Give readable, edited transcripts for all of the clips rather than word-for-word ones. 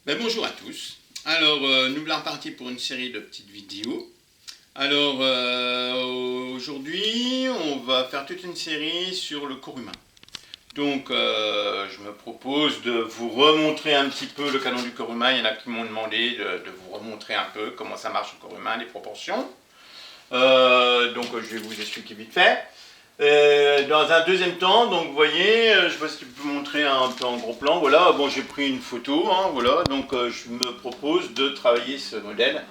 Bonjour à tous. Alors, nous voilà repartis pour une série de petites vidéos. Alors, aujourd'hui, on va faire toute une série sur le corps humain. Donc, je me propose de vous remontrer un petit peu le canon du corps humain. Il y en a qui m'ont demandé de vous remontrer un peu comment ça marche le corps humain, les proportions. Donc, je vais vous expliquer vite fait. Dans un deuxième temps, donc vous voyez, je ne sais pas si tu peux montrer un peu en gros plan, voilà, bon j'ai pris une photo, hein, voilà, donc je me propose de travailler ce modèle,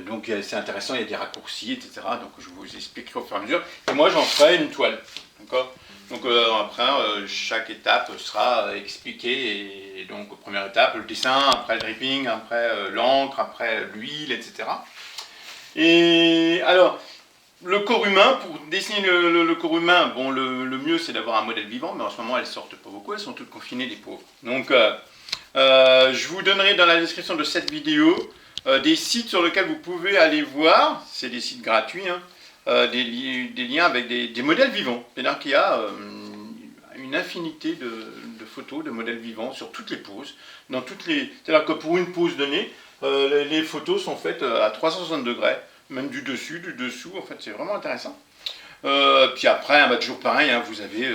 donc c'est intéressant, il y a des raccourcis, etc., donc je vous expliquerai au fur et à mesure, et moi j'en ferai une toile, d'accord. Donc après, chaque étape sera expliquée, et donc première étape, le dessin, après le dripping, après l'encre, après l'huile, etc. Et alors, le corps humain, pour dessiner le corps humain, bon, le mieux c'est d'avoir un modèle vivant, mais en ce moment elles sortent pas beaucoup, elles sont toutes confinées, les pauvres. Donc, je vous donnerai dans la description de cette vidéo des sites sur lesquels vous pouvez aller voir, c'est des sites gratuits, hein, des liens avec des modèles vivants. C'est-à-dire qu'il y a une infinité de photos, de modèles vivants sur toutes les poses. C'est-à-dire que pour une pose donnée, les photos sont faites à 360 degrés, même du dessus, du dessous, en fait c'est vraiment intéressant. Puis après, toujours pareil, hein, vous avez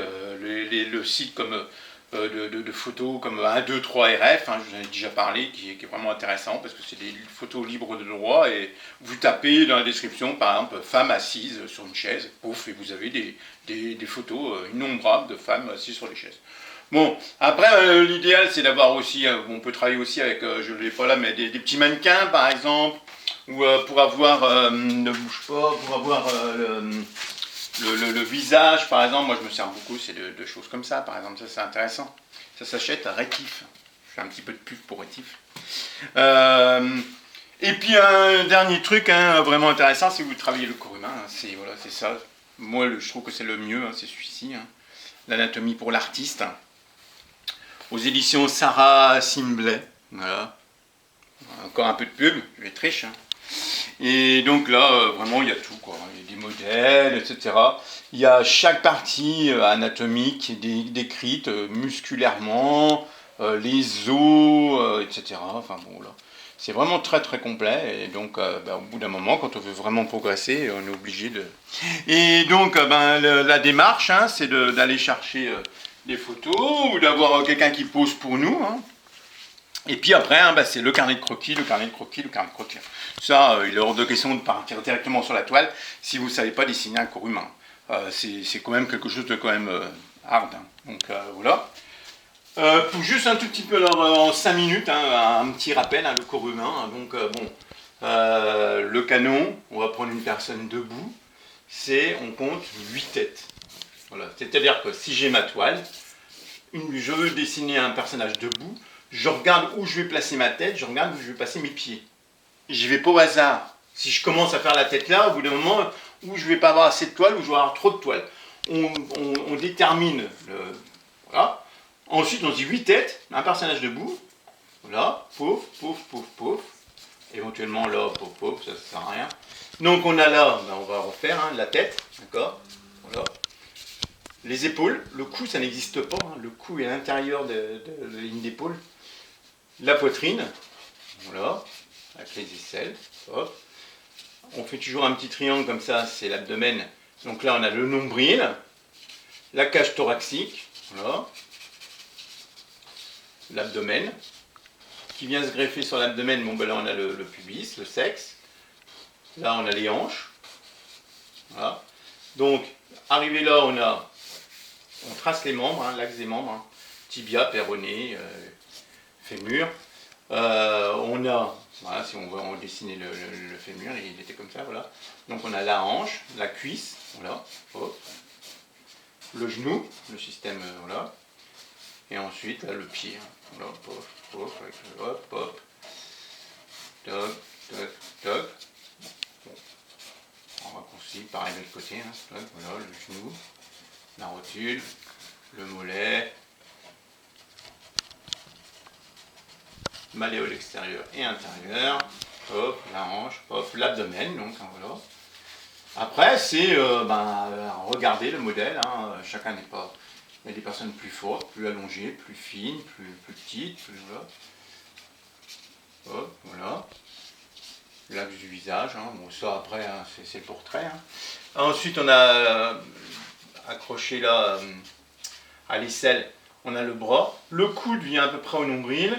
le site comme de photos comme 1, 2, 3 RF, hein, je vous en ai déjà parlé, qui est vraiment intéressant parce que c'est des photos libres de droit et vous tapez dans la description par exemple femme assise sur une chaise, pouf, et vous avez des photos innombrables de femmes assises sur les chaises. Bon, après l'idéal c'est d'avoir aussi, on peut travailler aussi avec, je ne l'ai pas là, mais des petits mannequins par exemple, ou pour avoir, ne bouge pas, pour avoir le visage, par exemple, moi je me sers beaucoup, c'est de choses comme ça, par exemple, ça c'est intéressant. Ça s'achète à Rétif. Je fais un petit peu de pub pour Rétif. Et puis un dernier truc hein, vraiment intéressant, si vous travaillez le corps humain, hein, c'est voilà, ça. Moi je trouve que c'est le mieux, hein, c'est celui-ci, hein. L'anatomie pour l'artiste. Aux éditions Sarah Simblay. Voilà. Encore un peu de pub, je vais être riche. Hein. Et donc là, vraiment, il y a tout, quoi. Il y a des modèles, etc. Il y a chaque partie anatomique décrite musculairement, les os, etc. Enfin bon, là. C'est vraiment très très complet. Et donc, au bout d'un moment, quand on veut vraiment progresser, on est obligé de. Et donc, la démarche, hein, c'est d'aller chercher des photos ou d'avoir quelqu'un qui pose pour nous. Hein. Et puis après, hein, c'est le carnet de croquis, le carnet de croquis, le carnet de croquis. Ça, il est hors de question de partir directement sur la toile si vous ne savez pas dessiner un corps humain. C'est quand même quelque chose de quand même hard. Hein. Donc voilà. Pour juste un tout petit peu alors, en 5 minutes, hein, un petit rappel, hein, le corps humain. Hein, donc bon, le canon, on va prendre une personne debout, on compte 8 têtes. Voilà. C'est-à-dire que si j'ai ma toile, je veux dessiner un personnage debout, je regarde où je vais placer ma tête, je regarde où je vais placer mes pieds. J'y vais pas au hasard. Si je commence à faire la tête là, au bout d'un moment, où je vais pas avoir assez de toile, ou je vais avoir trop de toile. On détermine voilà. Ensuite, on dit 8 têtes, un personnage debout. Voilà, pouf, pouf, pouf, pouf. Éventuellement là, pouf, pouf, ça ne sert à rien. Donc on a là, on va refaire hein, la tête, d'accord. Voilà. Les épaules, le cou ça n'existe pas, hein. Le cou est à l'intérieur de la ligne d'épaule. La poitrine, voilà, avec les aisselles, hop. On fait toujours un petit triangle comme ça, c'est l'abdomen. Donc là on a le nombril, la cage thoracique, voilà, l'abdomen, qui vient se greffer sur l'abdomen, bon ben là on a le pubis, le sexe, là on a les hanches, voilà. Donc arrivé là on trace les membres, hein, l'axe des membres, hein, tibia, péroné, fémur. On a, voilà, si on veut dessiner le fémur, il était comme ça, voilà. Donc on a la hanche, la cuisse, voilà, hop. Le genou, le système, voilà. Et ensuite, là, le pied, hein, voilà, pof, pof, avec le hop, hop. Toc, toc, toc. Bon. On raccourcit, pareil de l'autre côté, hein, toc, voilà, le genou, la rotule, le mollet, malléole extérieur et intérieur, hop, la hanche, hop, l'abdomen, donc hein, voilà. Après, c'est regarder le modèle, hein, chacun n'est pas. Il y a des personnes plus fortes, plus allongées, plus fines, plus petites, plus, voilà. Hop, voilà. L'axe du visage, hein. Bon ça après hein, c'est le portrait. Hein. Ensuite on a accroché là à l'aisselle, on a le bras. Le coude vient à peu près au nombril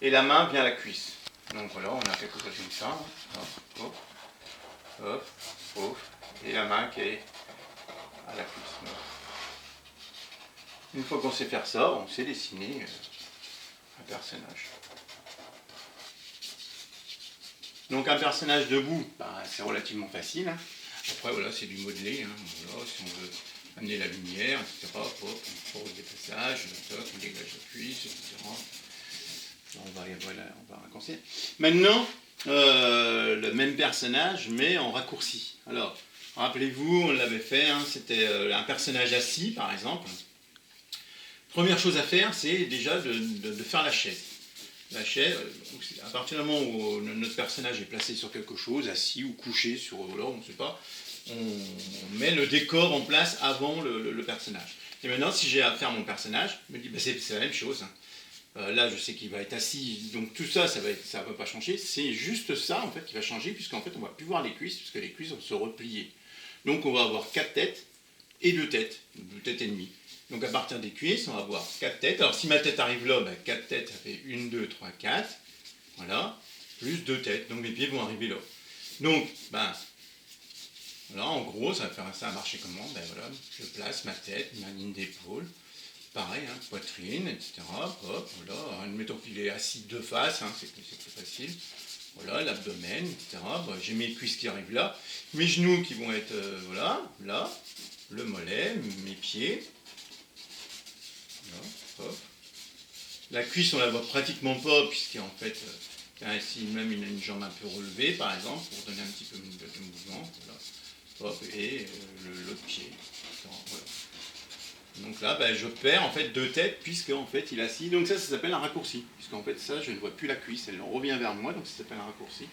et la main vient à la cuisse. Donc voilà, on a quelque chose comme ça. Hein. Hop, hop, hop, et la main qui est à la cuisse. Voilà. Une fois qu'on sait faire ça, on sait dessiner un personnage. Donc un personnage debout, bah, c'est relativement facile. Hein. Après voilà, c'est du modelé. Hein. Voilà, si on veut amener la lumière, etc. Hop, on pose des passages, on dégage la cuisse, etc. On va raccourcir. Maintenant, le même personnage, mais en raccourci. Alors, rappelez-vous, on l'avait fait, hein, c'était un personnage assis, par exemple. Première chose à faire, c'est déjà de faire la chaise. La chaise, à partir du moment où notre personnage est placé sur quelque chose, assis ou couché sur là, on ne sait pas, on met le décor en place avant le personnage. Et maintenant, si j'ai à faire mon personnage, je me dis, bah, c'est la même chose. Hein. Là, je sais qu'il va être assis, donc tout ça, ça va pas changer. C'est juste ça, en fait, qui va changer, puisqu'en fait, on va plus voir les cuisses, puisque les cuisses vont se replier. Donc, on va avoir 4 têtes et 2 têtes et demie. Donc, à partir des cuisses, on va avoir 4 têtes. Alors, si ma tête arrive là, bah, 4 têtes, ça fait 1, 2, 3, 4. Voilà. Plus 2 têtes. Donc, mes pieds vont arriver là. Donc, ben, voilà, en gros, ça va marcher comment? Ben voilà, je place ma tête, ma ligne d'épaule. Pareil, hein, poitrine, etc. Hop, voilà. Admettons qu'il est assis de face, hein, c'est plus facile. Voilà, l'abdomen, etc. Bon, j'ai mes cuisses qui arrivent là. Mes genoux qui vont être, voilà, là. Le mollet, mes pieds. Voilà, hop. La cuisse, on la voit pratiquement pas, puisqu'en fait, ici même il a une jambe un peu relevée, par exemple, pour donner un petit peu de mouvement. Voilà. Hop, et l'autre pied. Voilà. Donc là, ben, je perds en fait 2 têtes, puisque en fait il est assis. Donc ça s'appelle un raccourci. Puisqu'en fait, ça, je ne vois plus la cuisse, elle revient vers moi, donc ça s'appelle un raccourci.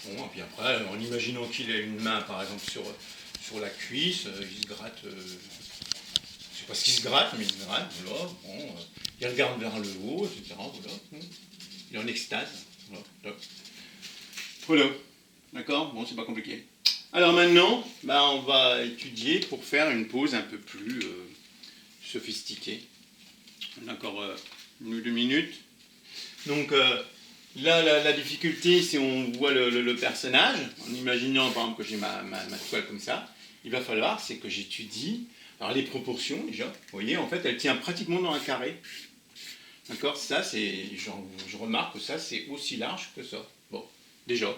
Bon, et puis après, en imaginant qu'il a une main, par exemple, sur la cuisse, il se gratte. Je ne sais pas ce qu'il se gratte, mais il se gratte, voilà. Bon, il regarde vers le haut, etc. Voilà. Il est en extase. Voilà. Voilà. D'accord? Bon, c'est pas compliqué. Alors maintenant, ben, on va étudier pour faire une pose un peu plus sophistiquée. On a encore 1 ou 2 minutes. Donc là, la difficulté, c'est on voit le personnage, en imaginant par exemple que j'ai ma toile comme ça. Il va falloir, c'est que j'étudie. Alors les proportions déjà, vous voyez, en fait, elle tient pratiquement dans un carré. D'accord? Ça, c'est, je remarque que ça, c'est aussi large que ça. Bon, déjà.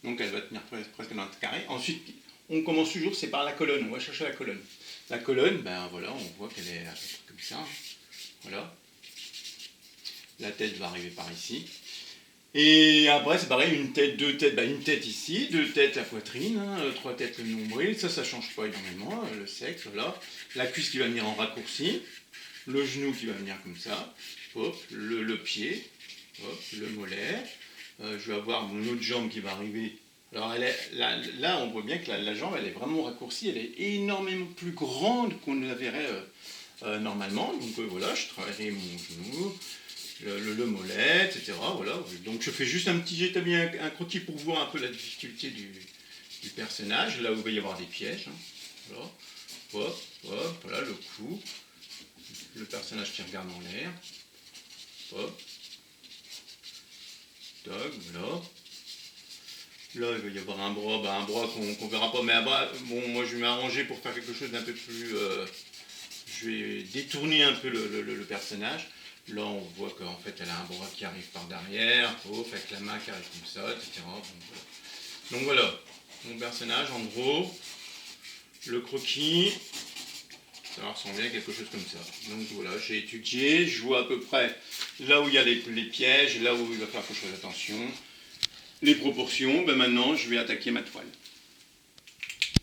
Donc elle va tenir presque dans un carré. Ensuite, on commence toujours, c'est par la colonne. On va chercher la colonne. La colonne, ben voilà, on voit qu'elle est comme ça. Voilà. La tête va arriver par ici. Et après, c'est pareil, une tête, 2 têtes, ben une tête ici, 2 têtes la poitrine, hein, 3 têtes le nombril. Ça change pas énormément. Le sexe, voilà. La cuisse qui va venir en raccourci. Le genou qui va venir comme ça. Hop, le pied. Hop, le mollet. Je vais avoir mon autre jambe qui va arriver. Alors là, on voit bien que la jambe, elle est vraiment raccourcie, elle est énormément plus grande qu'on ne la verrait normalement. Donc voilà, je travaillerai mon genou, le mollet, etc. Voilà. Donc je fais juste j'établis un croquis pour voir un peu la difficulté du personnage, là où il va y avoir des pièges. Hein. Voilà. Hop, hop, voilà le cou, le personnage qui regarde en l'air. Hop. Voilà. Là, il va y avoir un bras qu'on verra pas, mais un bras, bon, moi je vais m'arranger pour faire quelque chose d'un peu plus. Je vais détourner un peu le personnage. Là, on voit qu'en fait, elle a un bras qui arrive par derrière, avec la main qui arrive comme ça, etc. Donc voilà, mon personnage, en gros, le croquis, ça va ressembler à quelque chose comme ça. Donc voilà, j'ai étudié, je vois à peu près là où il y a les pièges, là où il va falloir que je fasse attention. Les proportions, ben maintenant je vais attaquer ma toile.